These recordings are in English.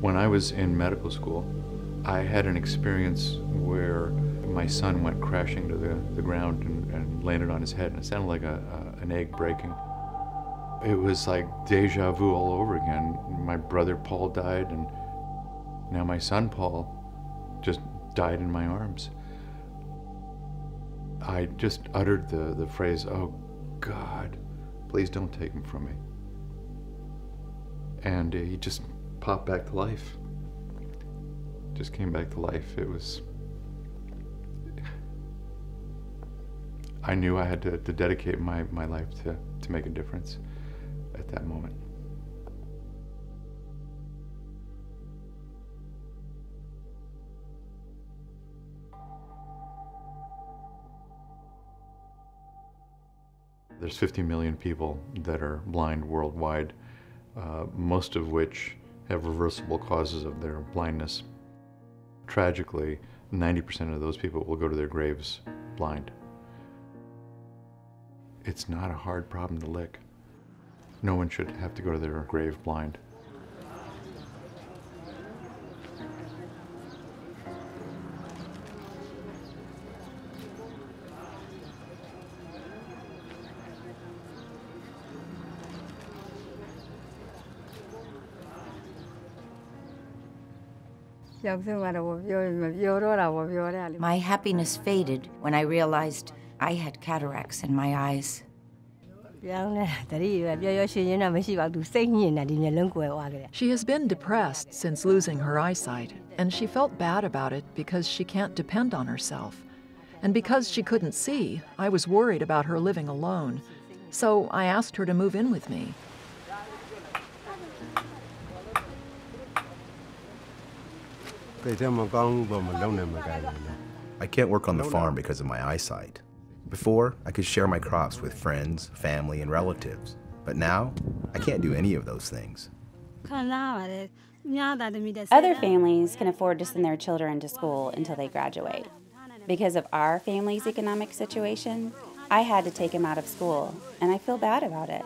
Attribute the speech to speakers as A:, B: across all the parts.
A: When I was in medical school, I had an experience where my son went crashing to the ground and landed on his head, and it sounded like an egg breaking. It was like deja vu all over again. My brother Paul died, and now my son Paul just died in my arms. I just uttered the phrase, "Oh God, please don't take him from me." And he just popped back to life. Just came back to life. It was, I knew I had to dedicate my life to make a difference at that moment. There's 50 million people that are blind worldwide, most of which have reversible causes of their blindness. Tragically, 90% of those people will go to their graves blind. It's not a hard problem to lick. No one should have to go to their grave blind.
B: My happiness faded when I realized I had cataracts in my eyes.
C: She has been depressed since losing her eyesight, and she felt bad about it because she can't depend on herself. And because she couldn't see, I was worried about her living alone. So I asked her to move in with me.
D: I
E: can't work on the farm because of my eyesight. Before, I could share my crops with friends, family, and relatives. But now, I can't do any of those things.
F: Other families can afford to send their children to school until they graduate. Because of our family's economic situation, I had to take him out of school, and I feel bad about it.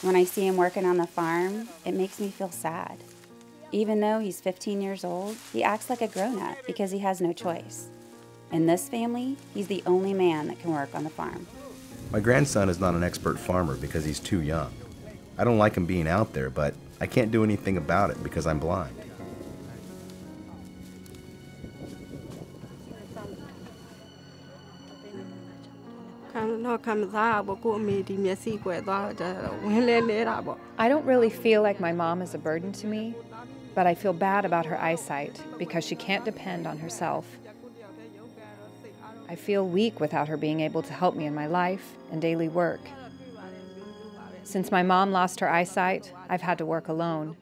F: When I see him working on the farm, it makes me feel sad. Even though he's 15 years old, he acts like a grown-up because he has no choice. In this family, he's the only man that can work on the farm.
E: My grandson is not an expert farmer because he's too young. I don't like him being out there, but I can't do anything about it because I'm blind.
G: I don't really feel like my mom is a burden to me, but I feel bad about her eyesight because she can't depend on herself. I feel weak without her being able to help me in my life and daily work. Since my mom lost her eyesight, I've had to work alone.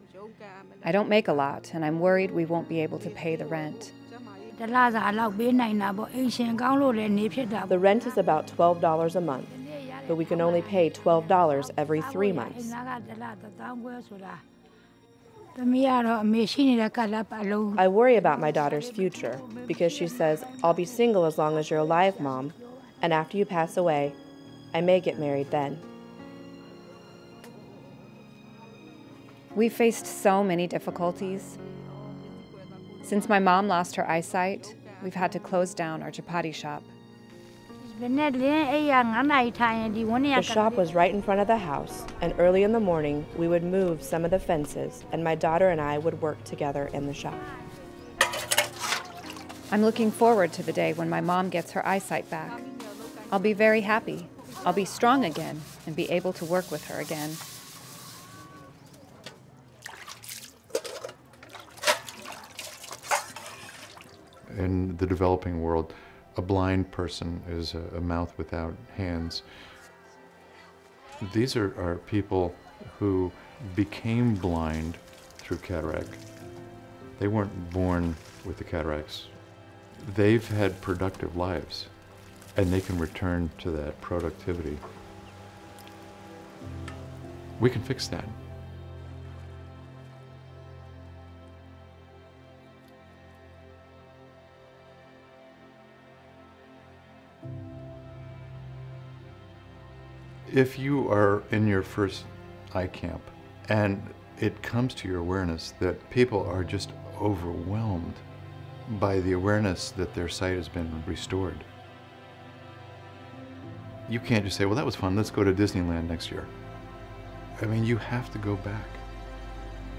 G: I don't make a lot, and I'm worried we won't be able to pay the rent.
H: The rent is about $12 a month, but we can only pay $12 every 3 months. I worry about my daughter's future because she says, "I'll be single as long as you're alive, Mom, and after you pass away, I may get married then."
G: We've faced so many difficulties. Since my mom lost her eyesight, we've had to close down our chapati shop.
H: The shop was right in front of the house, and early in the morning, we would move some of the fences, and my daughter and I would work together in the shop.
G: I'm looking forward to the day when my mom gets her eyesight back. I'll be very happy. I'll be strong again and be able to work with her again.
A: In the developing world, a blind person is a mouth without hands. These are people who became blind through cataract. They weren't born with the cataracts. They've had productive lives, and they can return to that productivity. We can fix that. If you are in your first eye camp and it comes to your awareness that people are just overwhelmed by the awareness that their sight has been restored. You can't just say, well, that was fun, let's go to Disneyland next year. I mean, you have to go back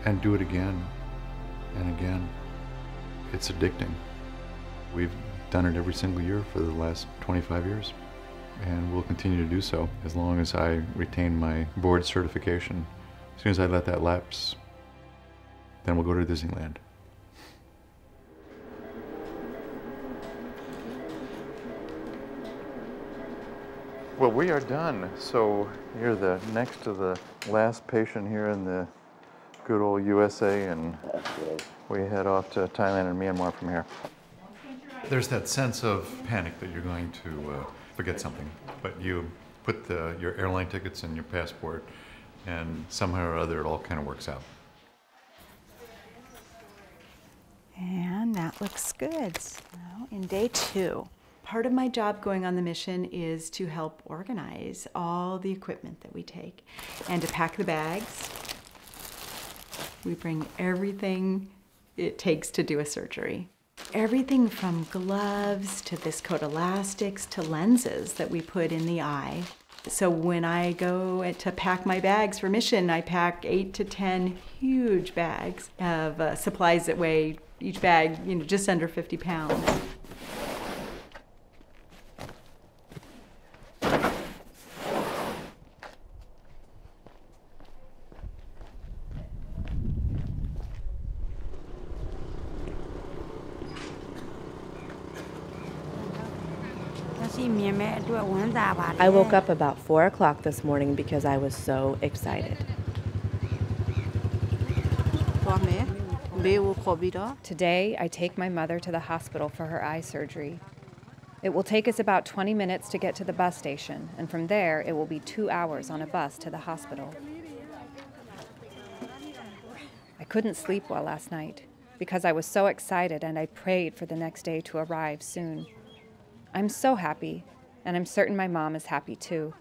A: and do it again and again. It's addicting. We've done it every single year for the last 25 years, and we'll continue to do so as long as I retain my board certification. As soon as I let that lapse, then we'll go to Disneyland. Well, we are done. So you're the next to the last patient here in the good old USA, and we head off to Thailand and Myanmar from here. There's that sense of panic that you're going to forget something, but you put your airline tickets and your passport, and somehow or other it all kind of works out.
I: And that looks good. So in day 2. Part of my job going on the mission is to help organize all the equipment that we take and to pack the bags. We bring everything it takes to do a surgery. Everything from gloves to viscoat elastics to lenses that we put in the eye. So when I go to pack my bags for mission, I pack 8 to 10 huge bags of supplies that weigh each bag, just under 50 pounds.
H: I woke up about 4 o'clock this morning because I was so excited.
G: Today, I take my mother to the hospital for her eye surgery. It will take us about 20 minutes to get to the bus station, and from there, it will be 2 hours on a bus to the hospital. I couldn't sleep well last night because I was so excited and I prayed for the next day to arrive soon. I'm so happy, and I'm certain my mom is happy too.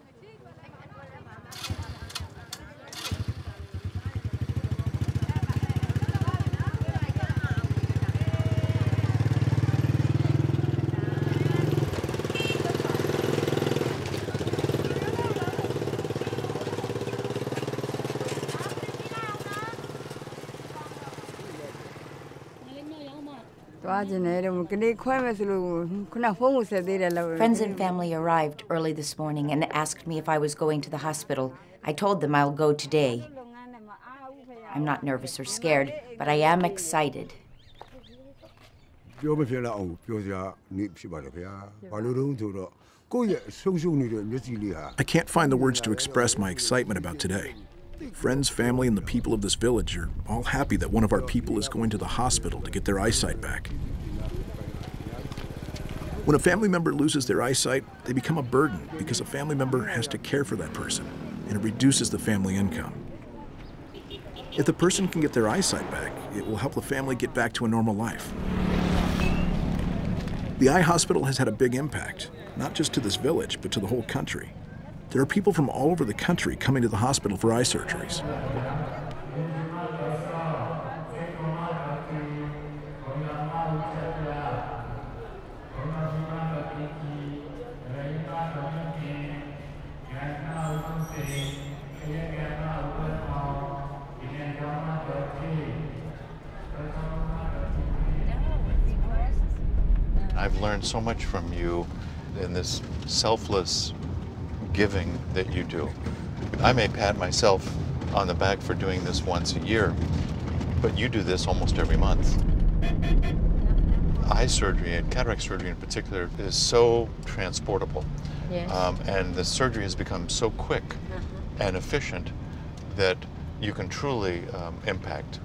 B: Friends and family arrived early this morning and asked me if I was going to the hospital. I told them I'll go today. I'm not nervous or scared, but I am excited.
J: I can't find the words to express my excitement about today. Friends, family, and the people of this village are all happy that one of our people is going to the hospital to get their eyesight back. When a family member loses their eyesight, they become a burden because a family member has to care for that person, and it reduces the family income. If the person can get their eyesight back, it will help the family get back to a normal life. The eye hospital has had a big impact, not just to this village, but to the whole country. There are people from all over the country coming to the hospital for eye surgeries.
A: I've learned so much from you in this selfless giving that you do. I may pat myself on the back for doing this once a year, but you do this almost every month. Eye surgery, and cataract surgery in particular, is so transportable.
B: Yes.
A: And the surgery has become so quick and efficient that you can truly impact.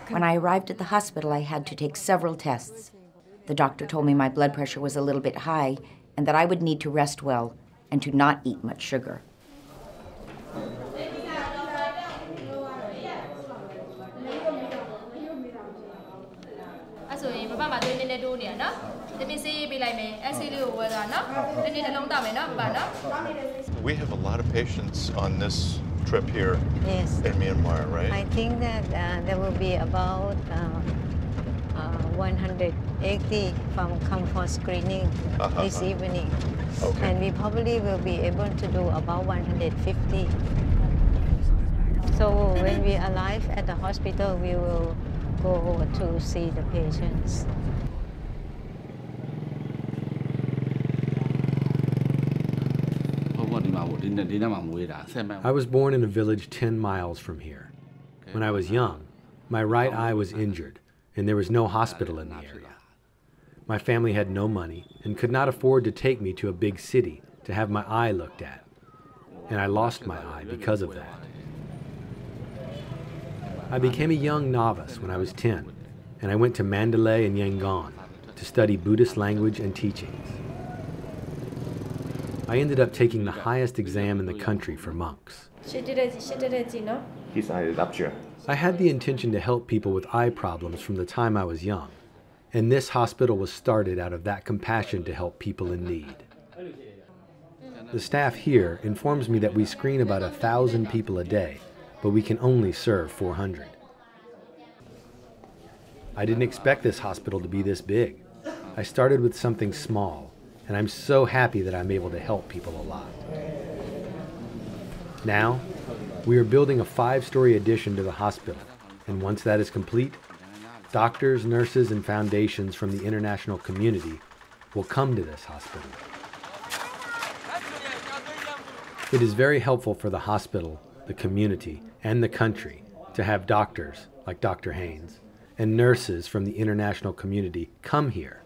B: When I arrived at the hospital, I had to take several tests. The doctor told me my blood pressure was a little bit high and that I would need to rest well and to not eat much sugar.
A: We have a lot of patients on this trip here
K: Yes.
A: in Myanmar, right?
K: I think that there will be about 180 come for screening this evening.
A: Okay.
K: And we probably will be able to do about 150. So when we arrive at the hospital, we will go to see the patients.
L: I was born in a village 10 miles from here. When I was young, my right eye was injured, and there was no hospital in the area. My family had no money and could not afford to take me to a big city to have my eye looked at, and I lost my eye because of that. I became a young novice when I was 10, and I went to Mandalay and Yangon to study Buddhist language and teachings. I ended up taking the highest exam in the country for monks. I had the intention to help people with eye problems from the time I was young, and this hospital was started out of that compassion to help people in need. The staff here informs me that we screen about 1,000 people a day, but we can only serve 400. I didn't expect this hospital to be this big. I started with something small, and I'm so happy that I'm able to help people a lot. Now, we are building a 5-story addition to the hospital, and once that is complete, doctors, nurses, and foundations from the international community will come to this hospital. It is very helpful for the hospital, the community, and the country to have doctors like Dr. Haynes and nurses from the international community come here,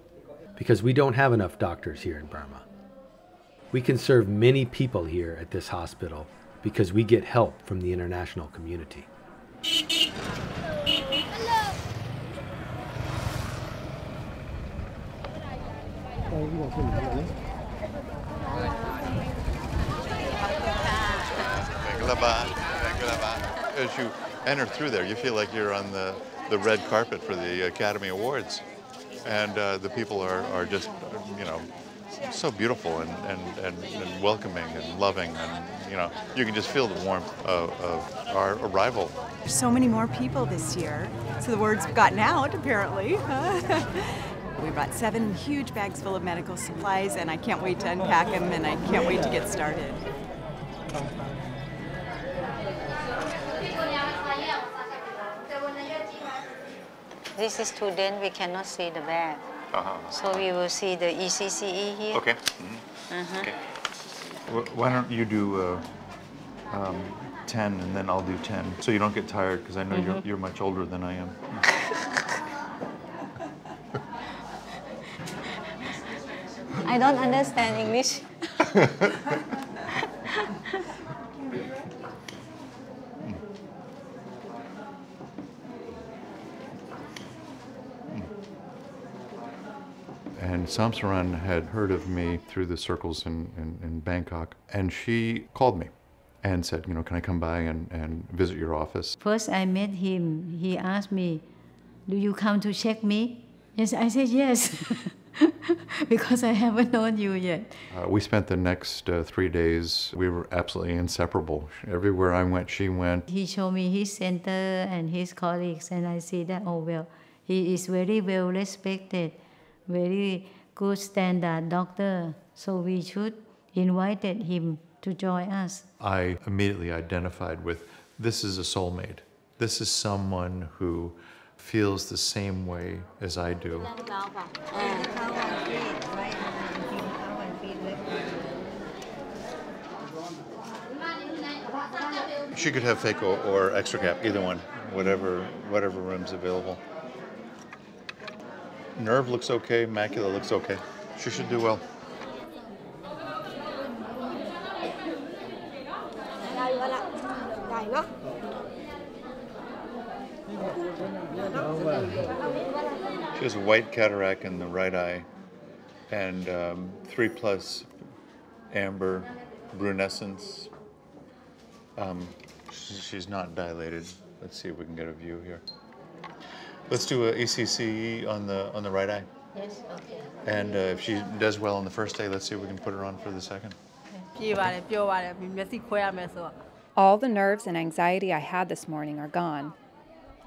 L: because we don't have enough doctors here in Burma. We can serve many people here at this hospital because we get help from the international community.
A: As you enter through there, you feel like you're on the red carpet for the Academy Awards. And the people are just, you know, so beautiful and welcoming and loving, and you can just feel the warmth of our arrival.
I: There's so many more people this year, so the word's gotten out apparently. We brought 7 huge bags full of medical supplies, and I can't wait to unpack them, and I can't wait to get started.
K: This is student, we cannot see the bag. So we will see the ECCE here.
A: Okay. Okay. Why don't you do 10 and then I'll do 10, so you don't get tired, because I know you're much older than I am.
K: I don't understand English.
A: And Samsaran had heard of me through the circles in Bangkok, and she called me and said, can I come by and visit your office?
M: First I met him, he asked me, do you come to check me? Yes, I said yes, because I haven't known you yet.
A: We spent the next 3 days, we were absolutely inseparable. Everywhere I went, she went.
M: He showed me his center and his colleagues, and I see that, oh well, he is very well respected, very good standard doctor, so we should invite him to join us.
A: I immediately identified with, this is a soulmate. This is someone who feels the same way as I do. She could have phaco or extra cap, either one, whatever room's available. Nerve looks okay, macula looks okay. She should do well. She has a white cataract in the right eye and 3+ amber brunescence. She's not dilated. Let's see if we can get a view here. Let's do a ECCE on the right eye.
K: Yes, okay.
A: And if she does well on the first day, let's see if we can put her on for the second.
G: All the nerves and anxiety I had this morning are gone.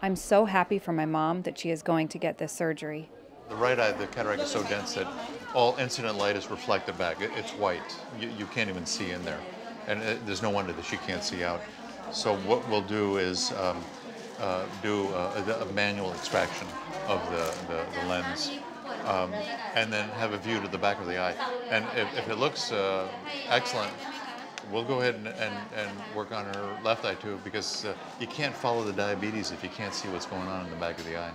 G: I'm so happy for my mom that she is going to get this surgery.
A: The right eye, the cataract is so dense that all incident light is reflected back. It's white. You can't even see in there. And there's no wonder that she can't see out. So what we'll do is do a manual extraction of the lens and then have a view to the back of the eye. And if it looks excellent, we'll go ahead and work on her left eye too, because you can't follow the diabetes if you can't see what's going on in the back of the eye.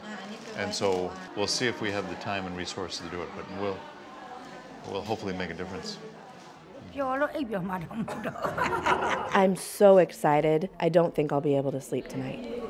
A: And so we'll see if we have the time and resources to do it, but we'll hopefully make a difference.
H: I'm so excited. I don't think I'll be able to sleep tonight.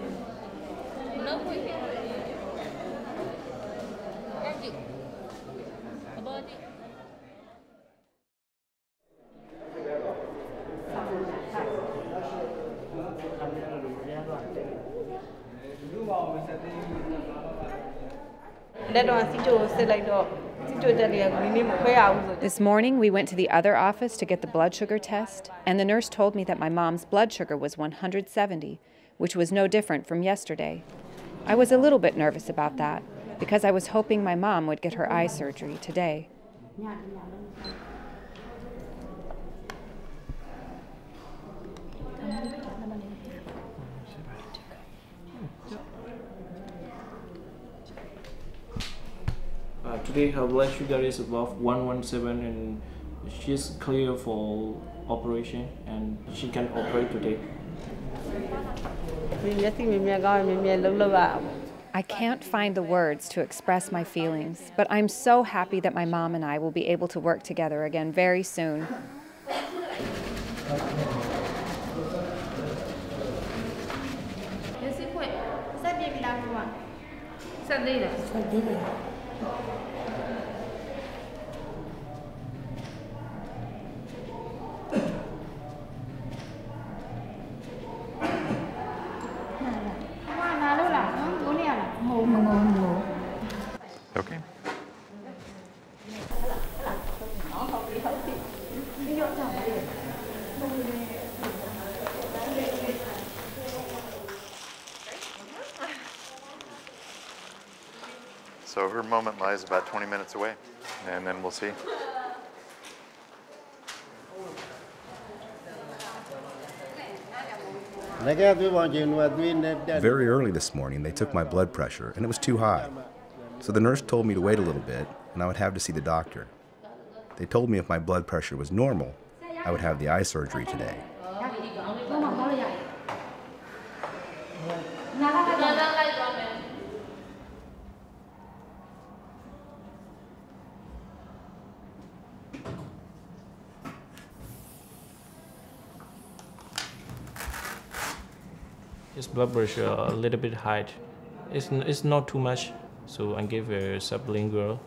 G: This morning, we went to the other office to get the blood sugar test, and the nurse told me that my mom's blood sugar was 170, which was no different from yesterday. I was a little bit nervous about that, because I was hoping my mom would get her eye surgery today.
N: Today her blood sugar is above 117 and she's clear for operation and she can operate today.
G: I can't find the words to express my feelings, but I'm so happy that my mom and I will be able to work together again very soon.
A: Okay. So her moment lies about 20 minutes away, and then we'll see.
E: Very early this morning, they took my blood pressure, and it was too high. So the nurse told me to wait a little bit, and I would have to see the doctor. They told me if my blood pressure was normal, I would have the eye surgery today.
N: His blood pressure a little bit high. It's not too much, so I give a sublingual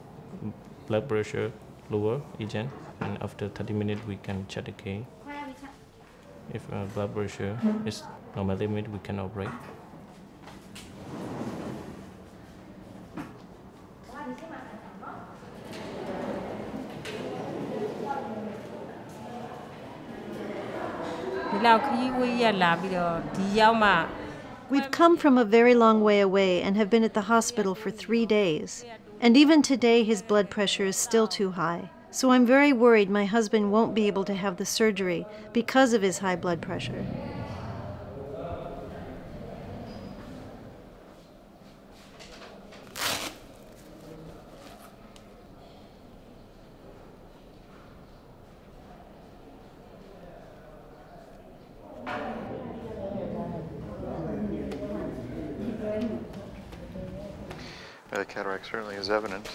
N: blood pressure lower agent, and after 30 minutes we can check again. If blood pressure is normal limit, we can operate.
O: We've come from a very long way away and have been at the hospital for 3 days. And even today his blood pressure is still too high. So I'm very worried my husband won't be able to have the surgery because of his high blood pressure.
A: The cataract certainly is evident.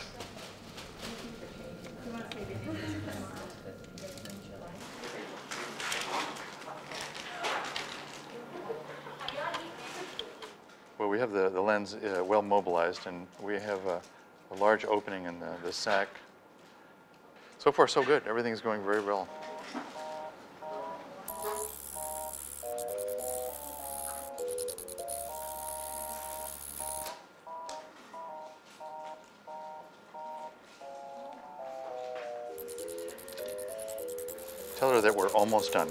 A: Well, we have the lens well mobilized, and we have a large opening in the sac. So far, so good. Everything's going very well. Tell her that we're almost done.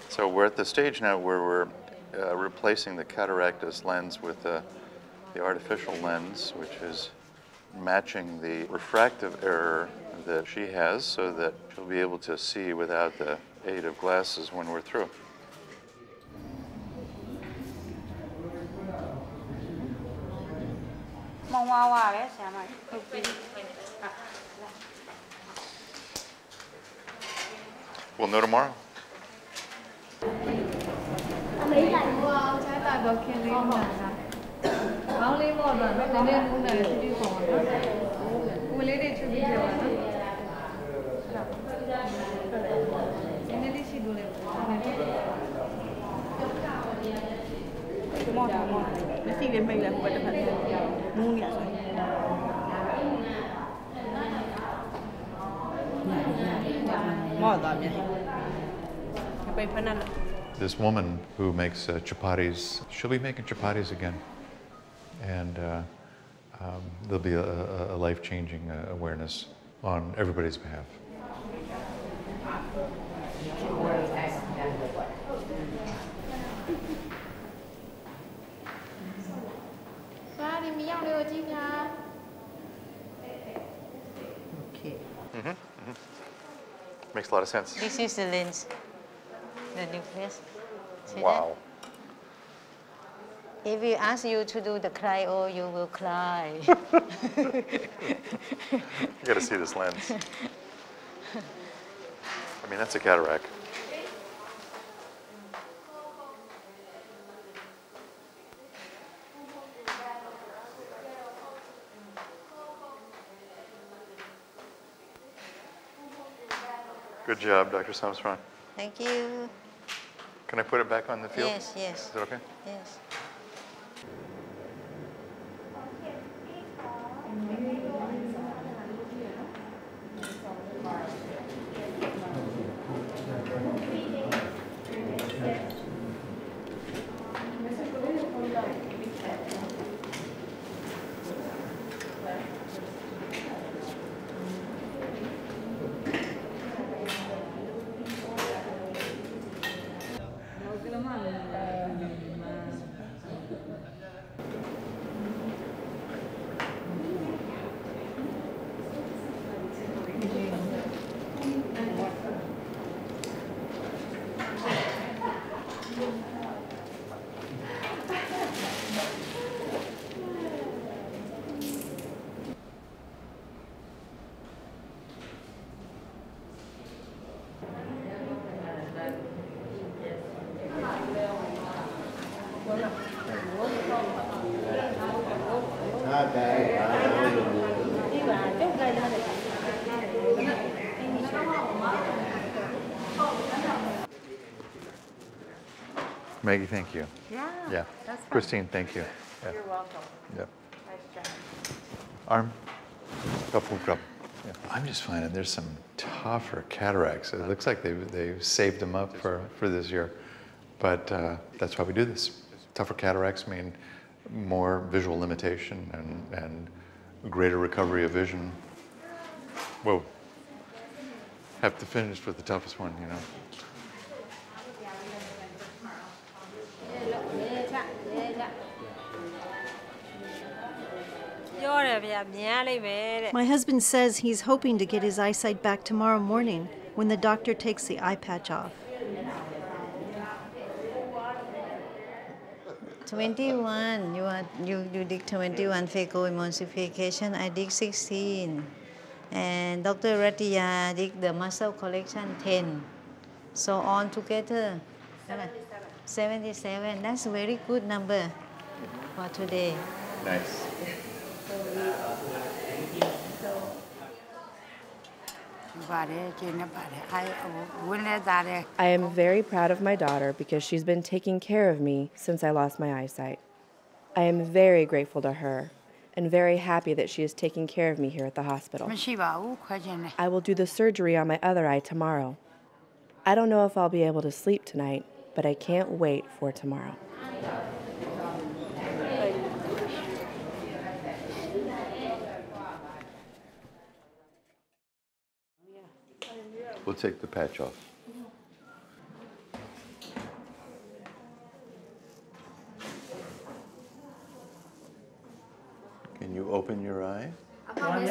A: So we're at the stage now where we're replacing the cataractus lens with the artificial lens, which is matching the refractive error that she has so that she'll be able to see without the aid of glasses when we're through. We'll know tomorrow. This woman who makes chapatis, she'll be making chapatis again. And there'll be a life-changing awareness on everybody's behalf.
K: Okay.
A: Makes a lot of sense.
K: This is the lens, the nucleus. See
A: Wow.
K: That? If we ask you to do the cryo, you will cry.
A: You got to see this lens. I mean, that's a cataract. Good job, Dr. Samsran.
K: Thank you.
A: Can I put it back on the field?
K: Yes, yes.
A: Is that okay?
K: Yes.
A: Maggie, thank you.
P: Yeah. That's fun.
A: Christine, thank you. Yeah.
P: You're welcome.
A: Yep.
P: Nice job.
A: Arm. Couple. Yeah. I'm just finding there's some tougher cataracts. It looks like they've saved them up for this year. But that's why we do this. Tougher cataracts mean more visual limitation and greater recovery of vision. Whoa. Have to finish with the toughest one, you know.
O: My husband says he's hoping to get his eyesight back tomorrow morning when the doctor takes the eye patch off.
M: 21. You did 21 phaco emulsification. I did 16. And Dr. Ratia did the muscle collection 10. So on together 77. That's a very good number for today.
A: Nice.
H: I am very proud of my daughter because she's been taking care of me since I lost my eyesight. I am very grateful to her and very happy that she is taking care of me here at the hospital. I will do the surgery on my other eye tomorrow. I don't know if I'll be able to sleep tonight, but I can't wait for tomorrow.
A: We'll take the patch off. Can you open your eye? Can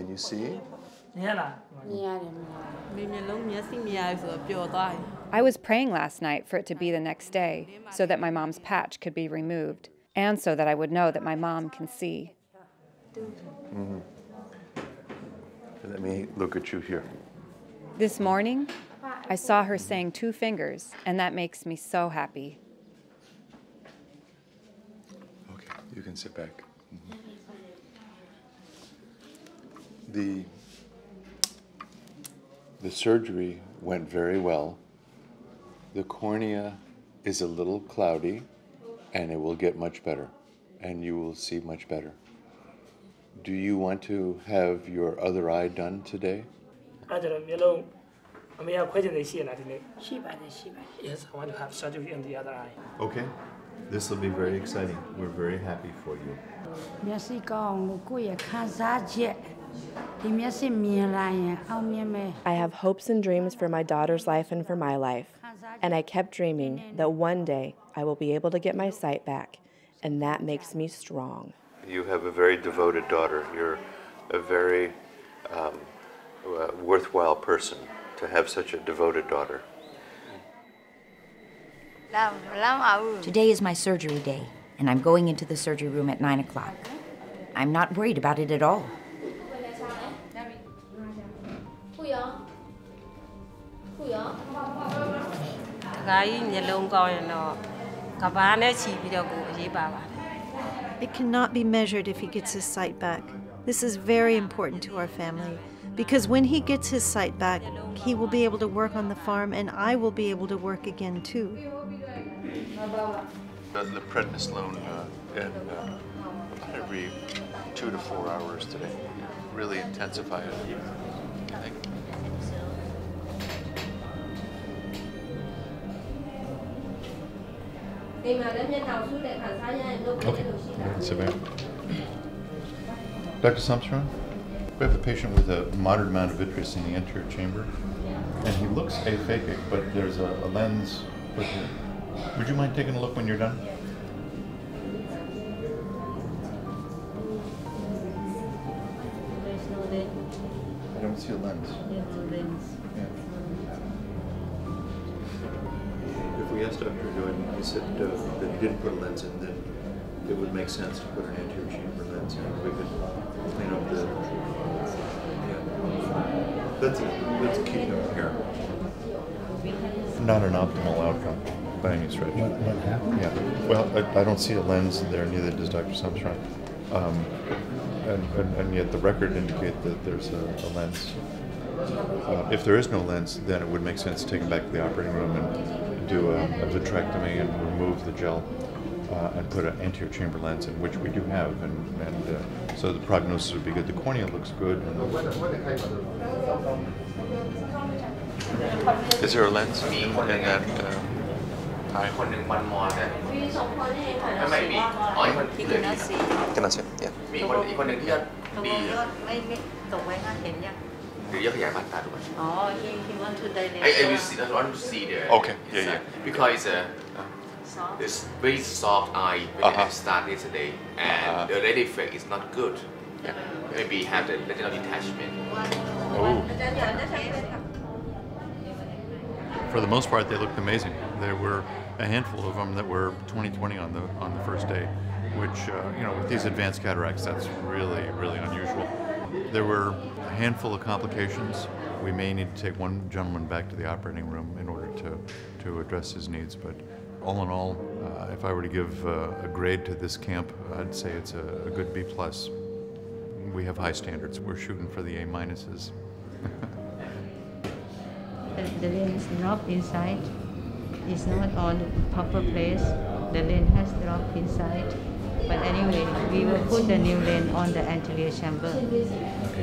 A: you see?
G: I was praying last night for it to be the next day so that my mom's patch could be removed and so that I would know that my mom can see.
A: Mm-hmm. Let me look at you here.
G: This morning, I saw her saying 2 fingers, and that makes me so happy.
A: Okay, you can sit back. Mm-hmm. The surgery went very well. The cornea is a little cloudy, and it will get much better, and you will see much better. Do you want to have your other eye done today?
Q: Yes, I want to have surgery on the other eye.
A: Okay. This will be very exciting. We're very happy for you.
H: I have hopes and dreams for my daughter's life and for my life. And I kept dreaming that one day I will be able to get my sight back, and that makes me strong.
A: You have a very devoted daughter. You're a very worthwhile person to have such a devoted daughter.
B: Today is my surgery day, and I'm going into the surgery room at 9 o'clock. I'm not worried about it at all.
O: It cannot be measured if he gets his sight back. This is very important to our family, because when he gets his sight back, he will be able to work on the farm, and I will be able to work again too.
A: The prednisolone every 2 to 4 hours today. Really intensify it. I think. Okay, sit back. Dr. Sumstrong, we have a patient with a moderate amount of vitreous in the anterior chamber, and he looks aphakic, but there's a lens put here. Would you mind taking a look when you're done? I don't see a lens. Yeah. If we asked Dr. Joy and he said that he didn't put a lens in, then it would make sense to put an anterior chamber lens in. We could clean up the... Yeah. Let's keep him here. Not an optimal outcome by any stretch.
J: What happened?
A: Yeah. Well, I don't see a lens there, neither does Dr. Sumstrong. And yet the record indicate that there's a lens. If there is no lens, then it would make sense to take him back to the operating room and do a vitrectomy and remove the gel and put an anterior chamber lens in, which we do have, and so the prognosis would be good. The cornea looks good. Is there a lens in that eye?
K: He cannot see.
A: Cannot see, yeah.
K: Oh, he want to dilate.
R: I want to see the...
A: Okay, yeah.
R: Because it's very soft eye when I start yesterday, and the red effect is not good. Yeah. Maybe have the retinal detachment.
A: Oh. For the most part, they looked amazing. There were a handful of them that were 20/20 on the first day, which with these advanced cataracts, that's really, really unusual. There were a handful of complications. We may need to take one gentleman back to the operating room in order to address his needs, but all in all, if I were to give a grade to this camp, I'd say it's a good B+. we have high standards. We're shooting for the A-minuses.
M: The lens dropped inside. It's not on the proper place. The lens has dropped inside. But anyway, we will put the new lens on the anterior chamber.
S: Okay.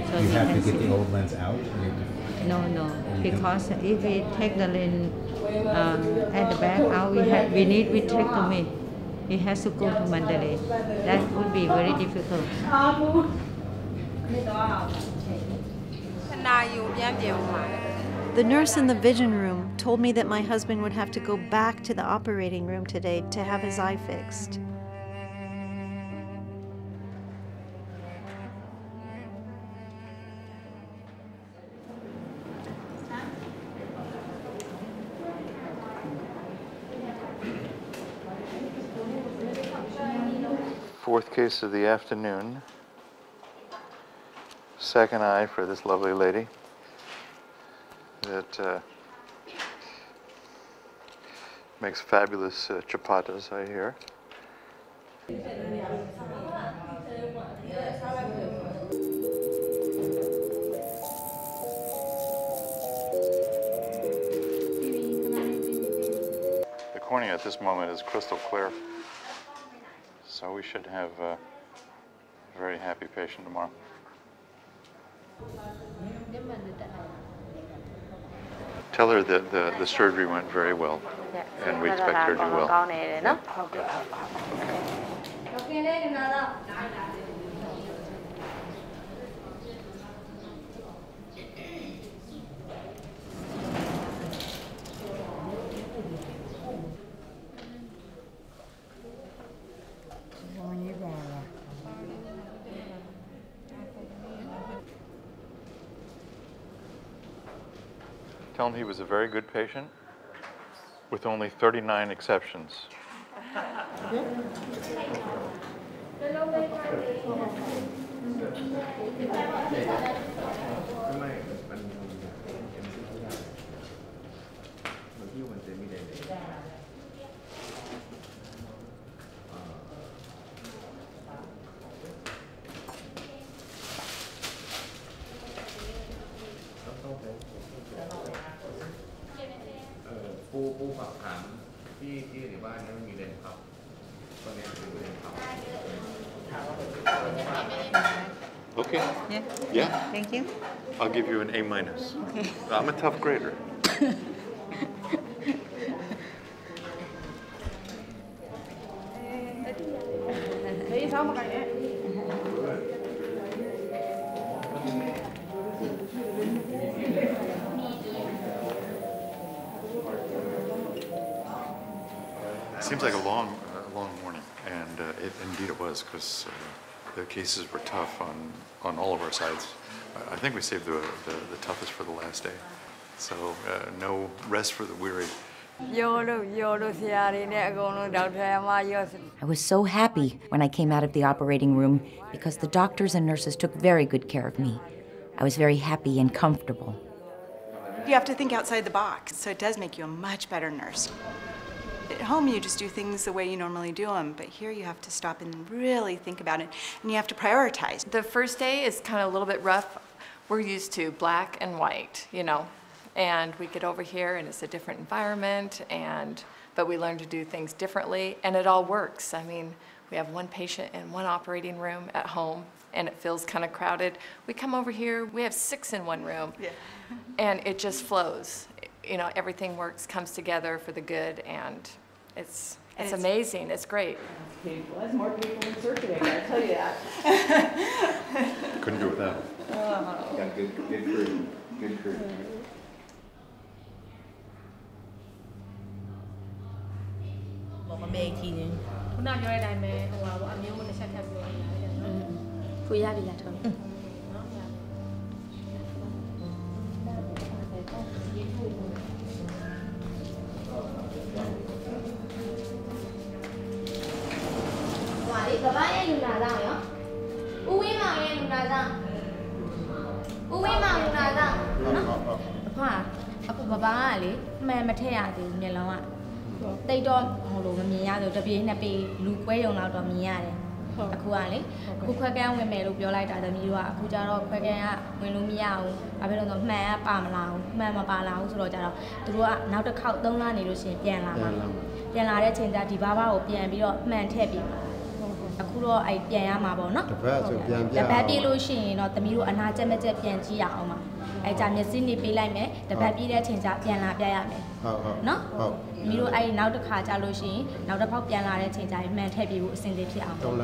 S: So you have to get the old lens out?
M: No, because if we take the lens at the back out, we need vitrectomy. He has to go to Mandalay. That would be very difficult.
O: The nurse in the vision room told me that my husband would have to go back to the operating room today to have his eye fixed.
A: Fourth case of the afternoon. Second eye for this lovely lady that makes fabulous chapatas, I hear. The cornea at this moment is crystal clear. So we should have a very happy patient tomorrow. Tell her that the surgery went very well, and we expect her to do well. Tell him he was a very good patient with only 39 exceptions. Okay. Yeah.
K: Thank you.
A: I'll give you an A-minus.
K: Okay.
A: I'm a tough grader. Seems like a long morning, and indeed it was, because the cases were tough on all of our sides. I think we saved the toughest for the last day, so no rest for the weary.
B: I was so happy when I came out of the operating room because the doctors and nurses took very good care of me. I was very happy and comfortable.
I: You have to think outside the box, so it does make you a much better nurse. At home, you just do things the way you normally do them, but here you have to stop and really think about it, and you have to prioritize.
T: The first day is kind of a little bit rough. We're used to black and white, you know, and we get over here and it's a different environment, but we learn to do things differently, and it all works. I mean, we have one patient in one operating room at home, and it feels kind of crowded. We come over here, we have 6 in one room, and it just flows. You know, everything comes together for the good, and it's amazing. It's great.
P: Well, that's more people than circulating, I tell you that.
A: Couldn't do it without.
S: Got good crew. Good crew.
U: အခုကလေအခုခွဲကန်းဝင်မယ်လို့ပြောလိုက်တာသမီးတို့ကအခုကျတော့ခွဲကန်းကဝင်လို့မရဘူးဘာဖြစ်လို့လဲဆိုတော့မှန်ကပါမလာဘူးမှန်မပါလာဘူးဆိုတော့ကျတော့သူတို့ကနောက်တစ်ခေါက်3လနေလို့ရှိရင်ပြန်လာမှာပြန်လာတဲ့အချိန်ကျဒီဘာဘာကိုပြန်ပြီးတော့မှန်ထည့်ပြီးအခုတော့အဲ့ပြန်ရမှာပေါ့နော်တစ်ပတ်ဆိုပြန်ပြတစ်ပတ်ပြေးလို့ရှိရင်တော့သမီးတို့အနာကျက်မကျက်ပြန်ကြည့်ရအောင်ပါအဲ့ကြမျက်စိနေပေးလိုက်မယ်တစ်ပတ်ပြေးတဲ့အချိန်ကျပြန်လာပြရမယ်ဟုတ်နော်ဟုတ်သမီးတို့အဲ့နောက်တစ်ခါကြာလို့ရှိရင်နောက်တစ်ခေါက်ပြန်လာတဲ့အချိန်ကျရင်မှန်ထည့်ပြီးဖို့အဆင်သင့်ဖြစ်အောင်3လ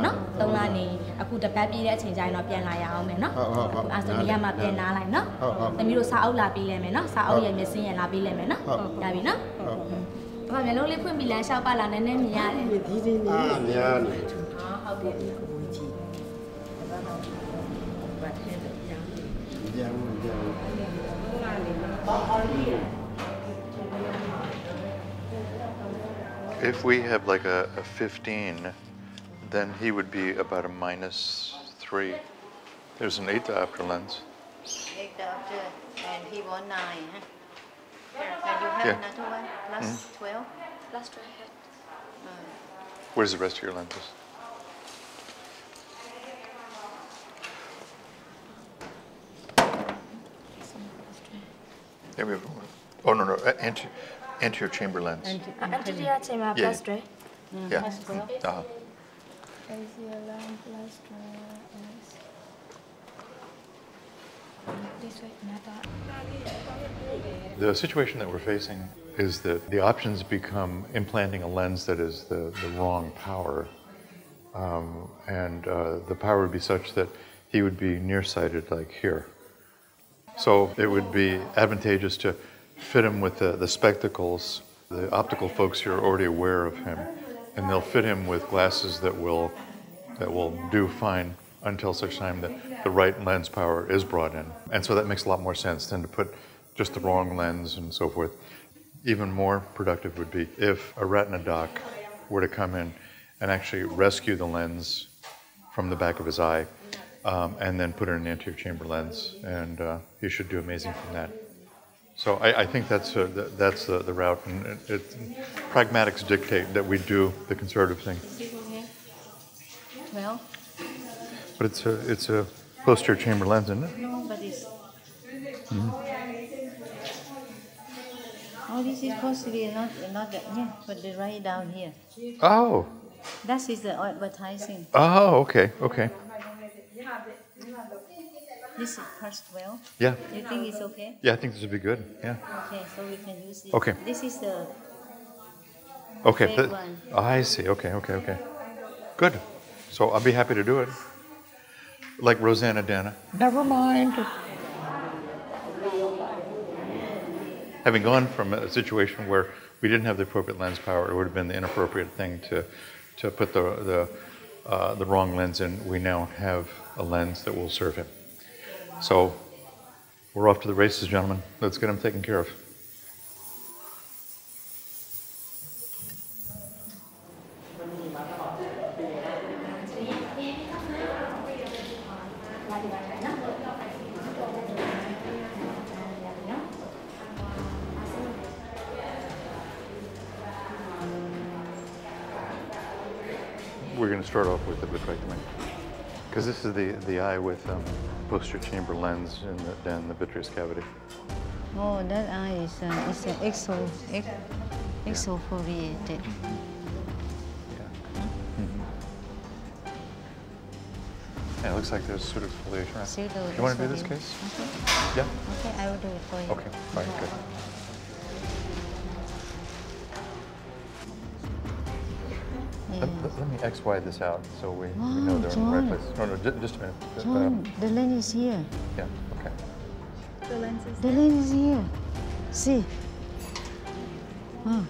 U: နော်3လနေအခုတစ်ပတ်ပြေးတဲ့အချိန်ကျရင်တော့ပြန်လာရအောင်မယ်နော်ဟုတ်အဲ့ဆိုရမှာပြန်နားလိုက်နော်ဟုတ်သမီးတို့စာအုပ်လာပေးလိုက်မယ်နော်စာအုပ်ရဲ့မျက်စိရလာပေးလိုက်မယ်နော်ရပြီနော်ဟုတ်ဘာမျိုးလုံးလေးဖွင့်ပြီးလမ်းလျှောက်ပါလားနည်းနည်းမြင်ရတယ်ဒီဒီနေမြင်ရတယ်ဟုတ်ကဲ့ကိုကြီး
A: If we have like a 15, then he would be about a -3. There's an 8 diopter lens.
K: 8 diopter, and he won 9. Huh? And you have another one, plus 12? Plus 12.
A: Where's the rest of your lenses? There we go. Oh, no, anterior chamber lens.
U: Anterior chamber plus 12.
A: Yeah.
U: Plus 12.
A: Uh-huh.
U: Anterior lens plus 12. This way, another.
A: The situation that we're facing is that the options become implanting a lens that is the wrong power. And the power would be such that he would be nearsighted like here. So it would be advantageous to fit him with the spectacles. The optical folks here are already aware of him, and they'll fit him with glasses that will do fine until such time that the right lens power is brought in. And so that makes a lot more sense than to put just the wrong lens and so forth. Even more productive would be if a retina doc were to come in and actually rescue the lens from the back of his eye, and then put in an anterior chamber lens, and he should do amazing from that. So I think that's the route, and pragmatics dictate that we do the conservative thing.
M: 12.
A: But it's a posterior chamber lens, isn't it?
M: No, but it's. Oh, this is posterior, not the, yeah, but the right down here.
A: Oh.
M: That is the advertising.
A: Oh, okay.
M: This is plus 12.
A: Yeah.
M: You think it's okay?
A: Yeah, I think this would be good. Yeah.
M: Okay, so we can use it.
A: Okay.
M: This is the
A: Okay.
M: fake one.
A: I see. Okay. Good. So I'll be happy to do it. Like Rosanna Dana. Never mind. Having gone from a situation where we didn't have the appropriate lens power, it would have been the inappropriate thing to put the wrong lens in. We now have a lens that will serve him. So we're off to the races, gentlemen. Let's get him taken care of. We're going to start off with the vitrectomy, because this is the eye with posterior chamber lens and then the vitreous cavity.
M: Oh, that eye is exfoliated.
A: Yeah, it looks like there's pseudoexfoliation, right? You want to do this case?
M: Okay.
A: Yeah?
M: Okay, I will do it for you.
A: Okay, all right, good. Let me XY this out so we know they're in the right place. No, just a minute.
M: John, the lens is here.
A: Yeah, okay.
M: The lens is here. See? Oh,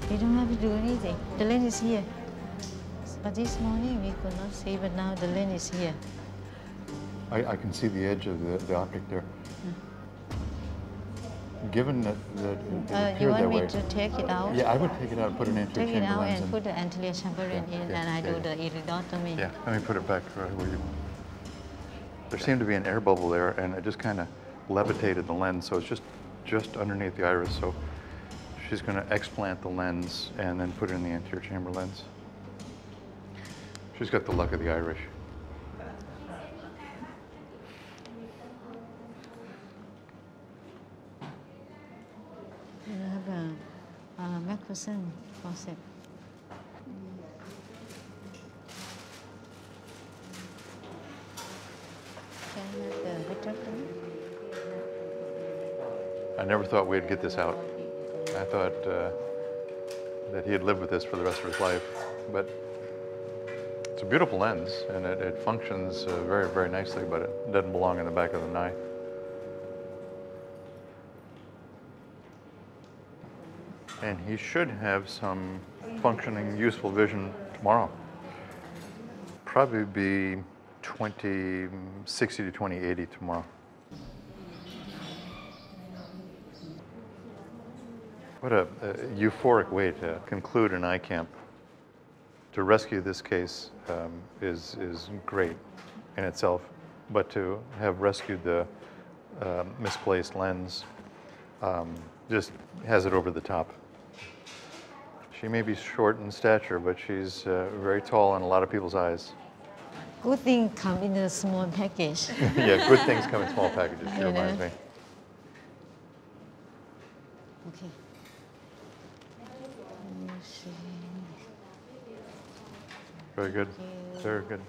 M: you don't have to do anything. The lens is here. But this morning we could not see, but now the lens is here.
A: I can see the edge of the optic there. Given that it appeared
M: you want
A: that
M: me
A: way,
M: to take it out?
A: Yeah, I would take it out and put an anterior
M: Take it
A: chamber
M: out
A: lens
M: and
A: in.
M: put the anterior chamber in, and I do the iridotomy.
A: Yeah, let me put it back right where you want. There seemed to be an air bubble there, and it just kind of levitated the lens, so it's just underneath the iris. So she's going to explant the lens and then put it in the anterior chamber lens. She's got the luck of the Irish.
M: You have a Macpherson concept. Can you have the retractor?
A: I never thought we'd get this out. I thought that he'd live with this for the rest of his life, but it's a beautiful lens, and it functions very, very nicely, but it doesn't belong in the back of the eye. And he should have some functioning, useful vision tomorrow. Probably be 20/60 to 20/80 tomorrow. What a euphoric way to conclude an eye camp. To rescue this case is great in itself, but to have rescued the misplaced lens just has it over the top. She may be short in stature, but she's very tall in a lot of people's eyes.
M: Good thing come in a small package.
A: Yeah, good things come in small packages, she reminds me.
M: Okay.
A: Very good, very good.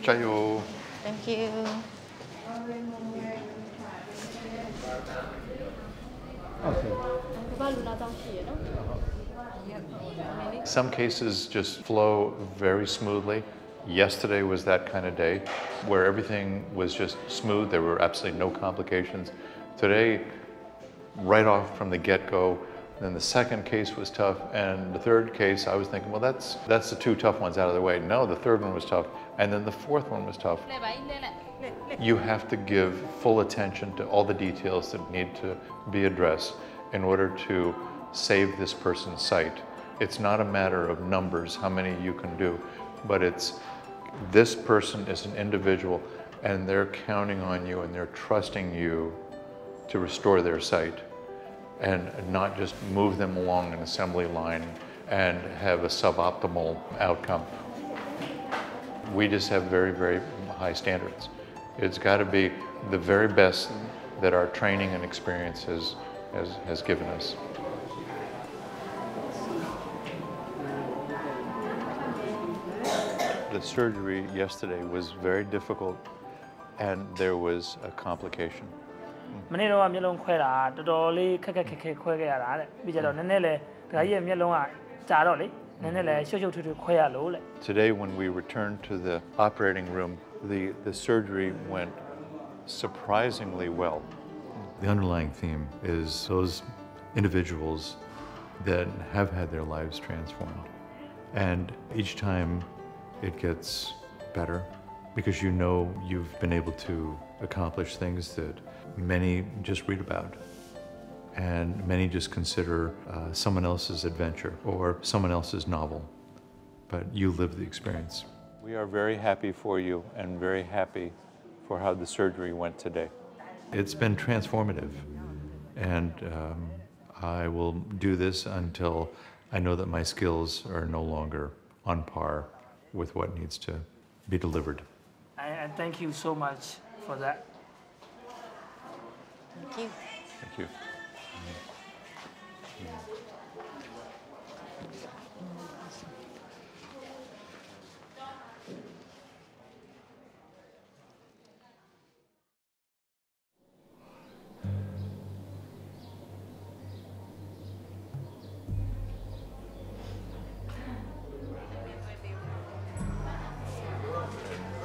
A: Chayo.
M: Thank you.
A: Some cases just flow very smoothly. Yesterday was that kind of day where everything was just smooth. There were absolutely no complications. Today, right off from the get-go, then the second case was tough, and the third case, I was thinking, well, that's the two tough ones out of the way. No, the third one was tough, and then the fourth one was tough. You have to give full attention to all the details that need to be addressed in order to save this person's sight. It's not a matter of numbers, how many you can do, but it's this person is an individual, and they're counting on you and they're trusting you to restore their sight, and not just move them along an assembly line and have a suboptimal outcome. We just have very, very high standards. It's got to be the very best that our training and experience has given us. The surgery yesterday was very difficult, and there was a complication.
Q: မနေ့တော့မျက်လုံးခွဲတာတော်တော်လေးခက်ခက်ခက်ခဲခွဲခဲ့ရတာတဲ့ပြီးကြတော့နည်းနည်းလေဒကာကြီးရဲ့မျက်လုံးကကြာတော့လေနည်းနည်းလေရှုပ်ရှုပ်ထွေးထွေးခွဲရလို့လေ
A: Today, when we returned to the operating room, the surgery went surprisingly well. The underlying theme is those individuals that have had their lives transformed, and each time it gets better because you know you've been able to accomplish things that many just read about, and many just consider someone else's adventure or someone else's novel, but you live the experience. We are very happy for you and very happy for how the surgery went today. It's been transformative, and I will do this until I know that my skills are no longer on par with what needs to be delivered.
Q: And thank you so much for that.
M: Thank you.
A: Thank you.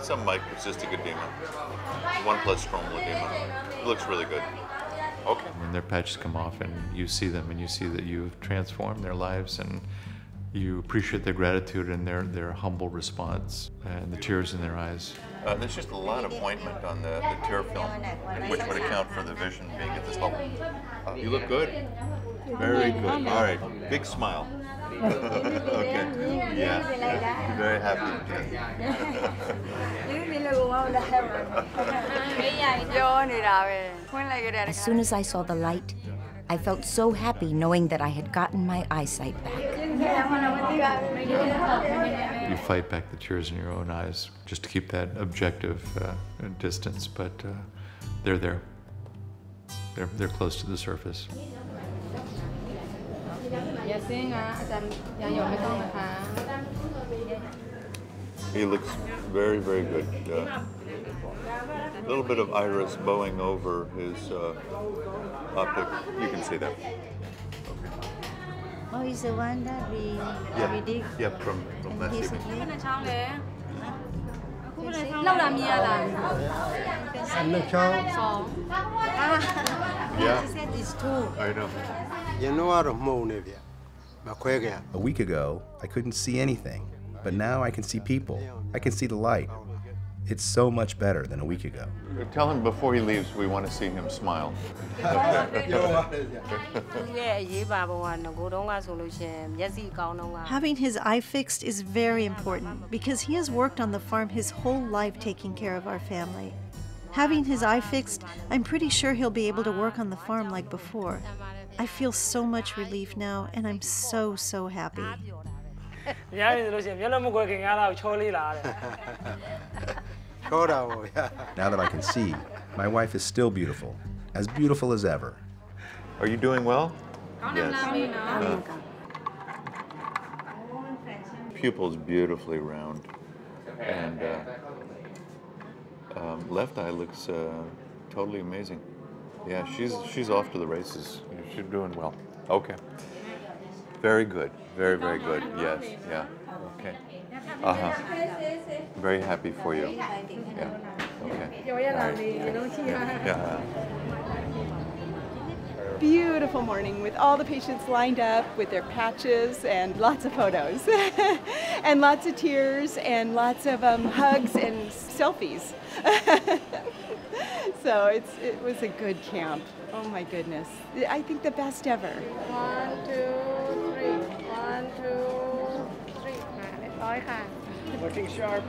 A: Some microcystic edema, 1+ stromal edema. It looks really good. Okay. When their patches come off and you see them and you see that you've transformed their lives, and you appreciate their gratitude and their humble response and the tears in their eyes. There's just a lot of ointment on the tear film, which would account for the vision being at this level. You look good. Very good. All right. Big smile. Okay. Yeah. Very happy.
B: As soon as I saw the light, I felt so happy knowing that I had gotten my eyesight back.
A: You fight back the tears in your own eyes just to keep that objective distance, but they're there. They're close to the surface.
C: He looks very, very good. A little bit of iris bowing over his optic. You can see that.
M: Oh, it's the one that we did.
C: Yeah, from last evening.
A: Yeah.
M: It's two.
A: I know.
E: A week ago, I couldn't see anything, but now I can see people. I can see the light. It's so much better than a week ago.
C: Tell him before he leaves we want to see him smile.
O: Having his eye fixed is very important because he has worked on the farm his whole life taking care of our family. Having his eye fixed, I'm pretty sure he'll be able to work on the farm like before. I feel so much relief now, and I'm so, so happy.
E: Now that I can see, my wife is still beautiful as ever.
C: Are you doing well? Yes. Pupil's beautifully round, and left eye looks totally amazing. Yeah, she's off to the races. She's doing well. Okay. Very good. Very, very good. Yes. Yeah. Okay. Very happy for you. Yeah. Okay. All right. Yeah.
I: Beautiful morning with all the patients lined up with their patches and lots of photos and lots of tears and lots of hugs and selfies. So it was a good camp. Oh my goodness. I think the best ever.
U: 1, 2, 3. 1, 2, 3. เรียบร้อยค่ะ
C: Looking sharp.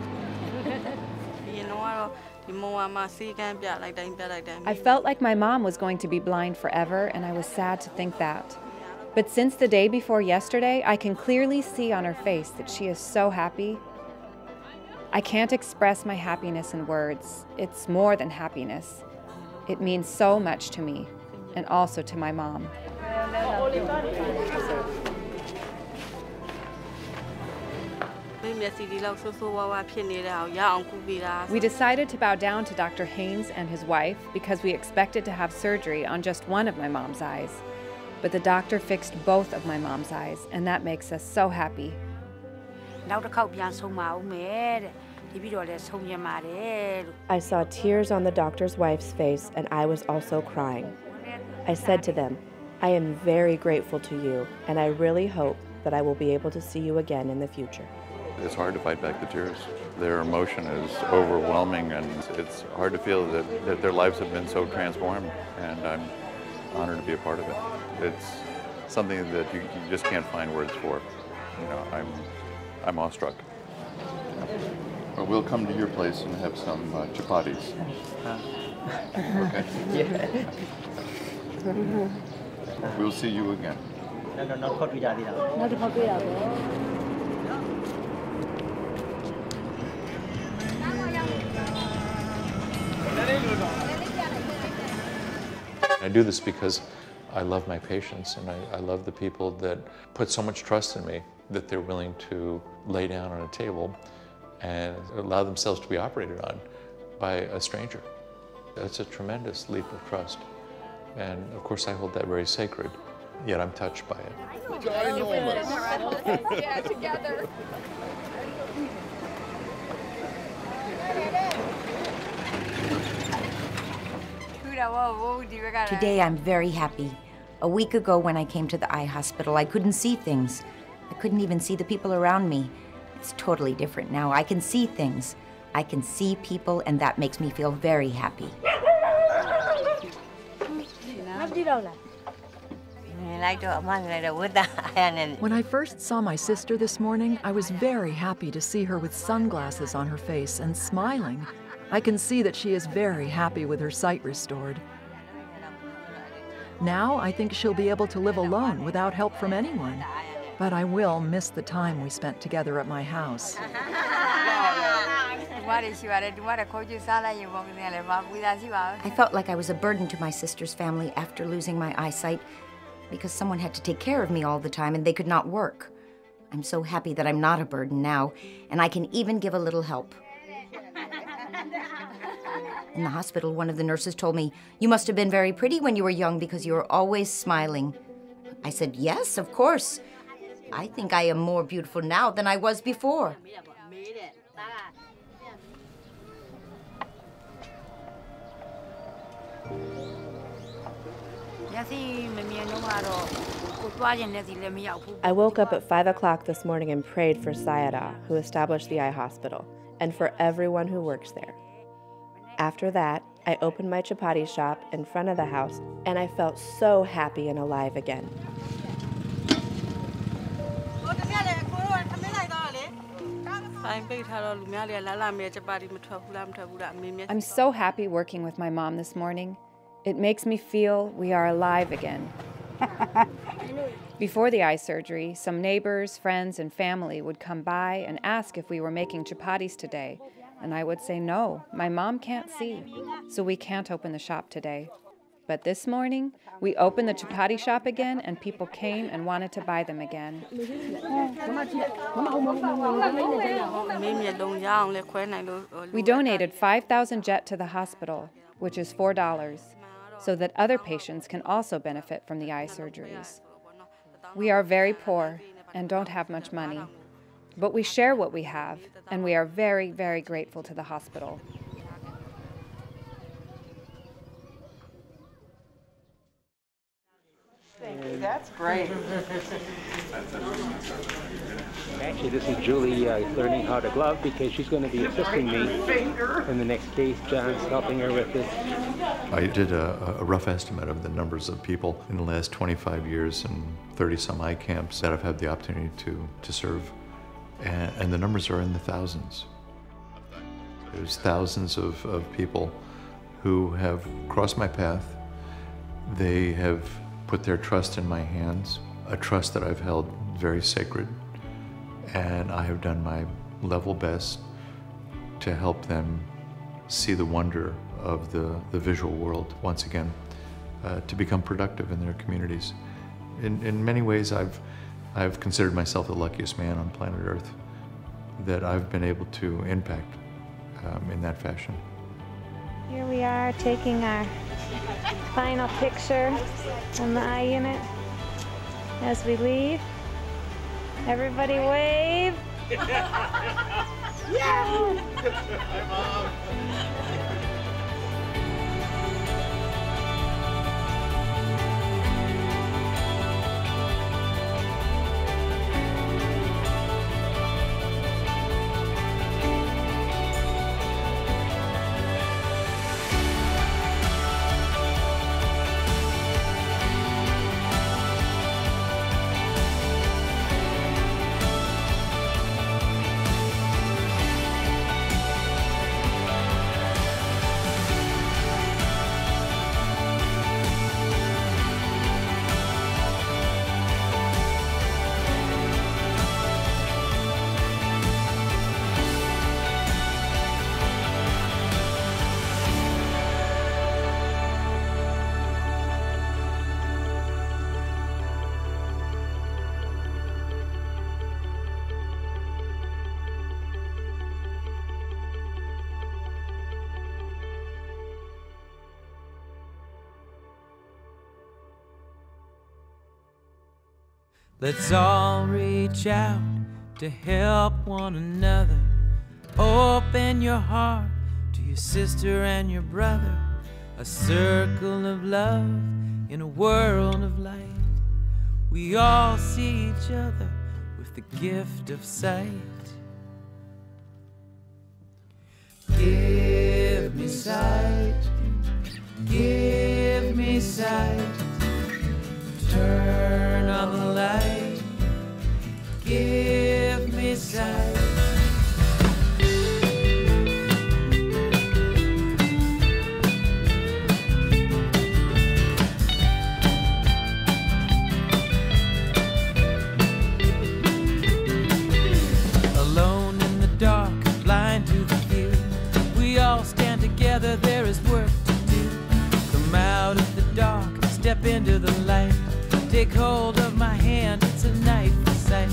G: I felt like my mom was going to be blind forever, and I was sad to think that. But since the day before yesterday, I can clearly see on her face that she is so happy. I can't express my happiness in words. It's more than happiness. It means so much to me, and also to my mom. We decided to bow down to Dr. Haynes and his wife because we expected to have surgery on just one of my mom's eyes. But the doctor fixed both of my mom's eyes, and that makes us so happy.
H: I saw tears on the doctor's wife's face, and I was also crying. I said to them, I am very grateful to you, and I really hope that I will be able to see you again in the future.
C: It's hard to fight back the tears. Their emotion is overwhelming, and it's hard to feel that their lives have been so transformed, and I'm honored to be a part of it. It's something that you just can't find words for. You know, I'm awestruck. Well, we'll come to your place and have some chapatis. Okay? We'll see you again.
A: I do this because I love my patients, and I love the people that put so much trust in me that they're willing to lay down on a table and allow themselves to be operated on by a stranger. That's a tremendous leap of trust. And of course I hold that very sacred, yet I'm touched by it.
U: Yeah, together.
B: Today I'm very happy. A week ago when I came to the eye hospital, I couldn't see things. I couldn't even see the people around me. It's totally different now. I can see things. I can see people, and that makes me feel very happy.
V: When I first saw my sister this morning, I was very happy to see her with sunglasses on her face and smiling. I can see that she is very happy with her sight restored. Now I think she'll be able to live alone without help from anyone. But I will miss the time we spent together at my house.
B: I felt like I was a burden to my sister's family after losing my eyesight because someone had to take care of me all the time and they could not work. I'm so happy that I'm not a burden now, and I can even give a little help. In the hospital, one of the nurses told me, "You must have been very pretty when you were young because you were always smiling." I said, "Yes, of course. I think I am more beautiful now than I was before."
H: I woke up at 5 o'clock this morning and prayed for Sayada, who established the eye hospital, and for everyone who works there. After that, I opened my chapati shop in front of the house, and I felt so happy and alive again.
G: I'm so happy working with my mom this morning. It makes me feel we are alive again. Before the eye surgery, some neighbors, friends, and family would come by and ask if we were making chapatis today, and I would say no, my mom can't see, so we can't open the shop today. But this morning, we opened the chapati shop again, and people came and wanted to buy them again. We donated 5,000 jet to the hospital, which is $4, so that other patients can also benefit from the eye surgeries. We are very poor and don't have much money, but we share what we have, and we are very, very grateful to the hospital.
P: That's great.
D: Actually, this is Julie learning how to glove because she's going to be assisting me in the next case. John's helping her with this.
A: I did a rough estimate of the numbers of people in the last 25 years and 30-some eye camps that I've had the opportunity to serve, and the numbers are in the thousands. There's thousands of people who have crossed my path. They have put their trust in my hands, a trust that I've held very sacred, and I have done my level best to help them see the wonder of the visual world once again, to become productive in their communities. In many ways, I've considered myself the luckiest man on planet Earth that I've been able to impact in that fashion.
F: Here we are taking our final picture on the eye unit as we leave. Everybody wave. Yeah!
R: Hi, Mom.
W: Let's all reach out to help one another. Open your heart to your sister and your brother. A circle of love in a world of light. We all see each other with the gift of sight. Give me sight. Give me sight. Turn on the light. Give me sight. take hold of my hand, it's a knife in sight.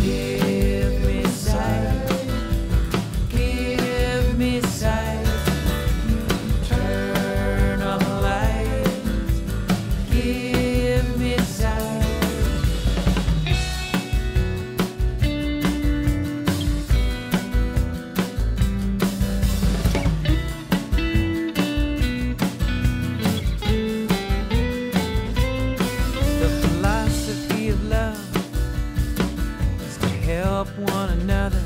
W: Give me sight, give me sight. Turn on the lights, give me sight. The philosophy of love is to help one another